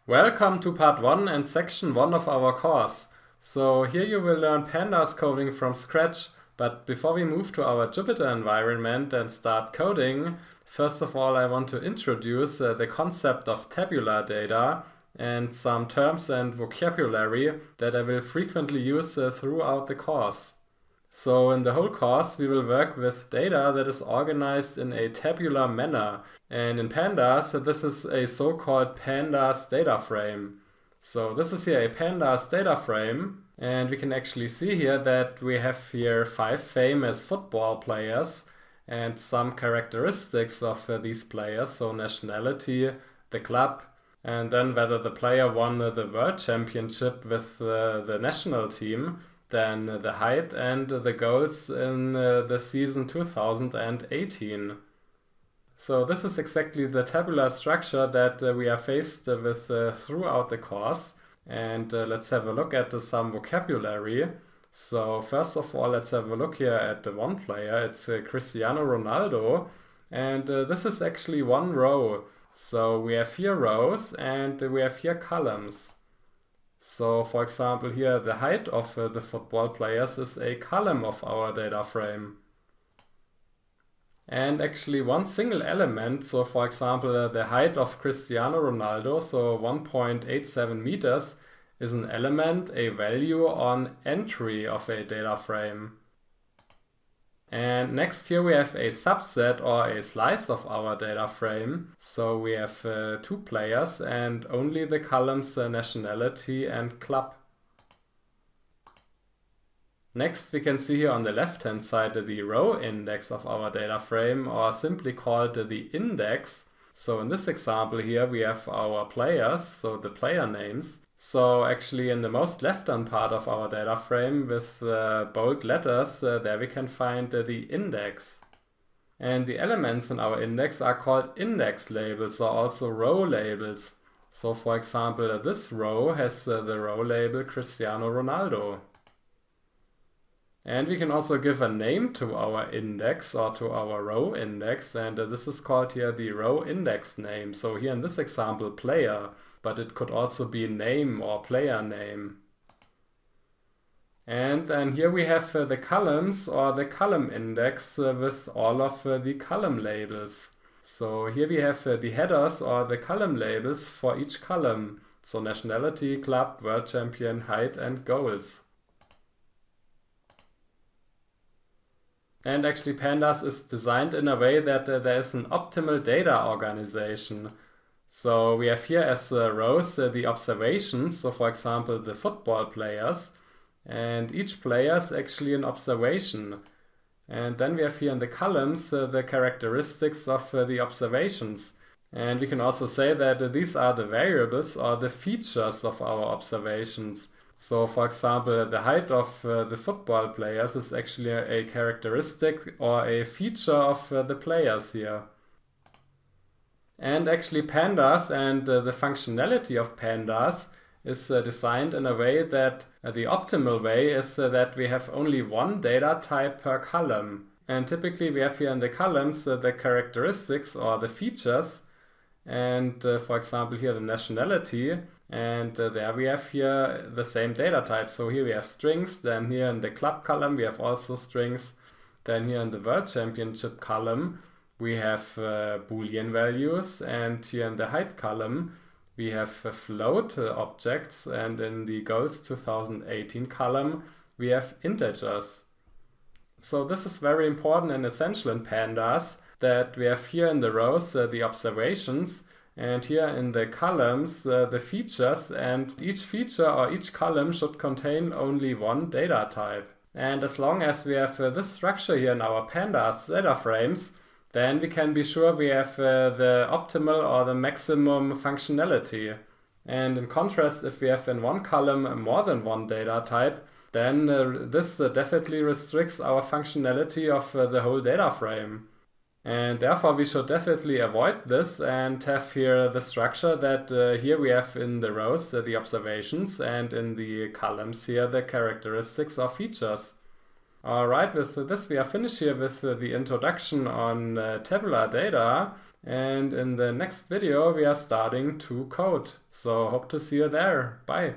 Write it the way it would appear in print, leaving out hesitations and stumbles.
Welcome to part 1 and section 1 of our course. So here you will learn Pandas coding from scratch, but before we move to our Jupyter environment and start coding, first of all I want to introduce the concept of tabular data and some terms and vocabulary that I will frequently use throughout the course. So in the whole course we will work with data that is organized in a tabular manner, and in Pandas this is a so-called Pandas data frame. So this is here a Pandas data frame, and we can actually see here that we have here 5 famous football players and some characteristics of these players, so nationality, the club, and then whether the player won the world championship with the national team, then the height and the goals in the season 2018. So this is exactly the tabular structure that we are faced with throughout the course. And let's have a look at some vocabulary. So first of all, let's have a look here at the one player. It's Cristiano Ronaldo. And this is actually one row. So we have here rows and we have here columns. So for example here the height of the football players is a column of our data frame. And actually one single element, so for example the height of Cristiano Ronaldo, so 1.87 meters, is an element, a value on entry of a data frame. And next here we have a subset or a slice of our data frame. So we have 2 players and only the columns nationality and club. Next we can see here on the left hand side the row index of our data frame, or simply called the index. So in this example here we have our players, so the player names. So actually in the most left-hand part of our data frame with bold letters, there we can find the index. And the elements in our index are called index labels, or also row labels. So for example, this row has the row label Cristiano Ronaldo. And we can also give a name to our index or to our row index, and this is called here the row index name. So here in this example, player, but it could also be name or player name. And then here we have the columns or the column index with all of the column labels. So here we have the headers or the column labels for each column. So nationality, club, world champion, height and goals. And actually Pandas is designed in a way that there is an optimal data organization. So we have here as rows the observations, so for example the football players, and each player is actually an observation. And then we have here in the columns the characteristics of the observations. And we can also say that these are the variables or the features of our observations. So for example, the height of the football players is actually a characteristic or a feature of the players here. And actually Pandas and the functionality of Pandas is designed in a way that the optimal way is that we have only one data type per column. And typically we have here in the columns the characteristics or the features, and for example here the nationality, and there we have here the same data type. So here we have strings, then here in the club column we have also strings, then here in the world championship column we have Boolean values, and here in the height column we have float objects, and in the goals 2018 column we have integers. So this is very important and essential in Pandas, that we have here in the rows the observations, and here in the columns the features, and each feature or each column should contain only one data type. And as long as we have this structure here in our Pandas data frames, then we can be sure we have the optimal or the maximum functionality. And in contrast, if we have in one column more than one data type, then this definitely restricts our functionality of the whole data frame. And therefore we should definitely avoid this and have here the structure that here we have in the rows the observations, and in the columns here the characteristics or features. Alright, with this we are finished here with the introduction on tabular data, And in the next video, we are starting to code. So hope to see you there. Bye.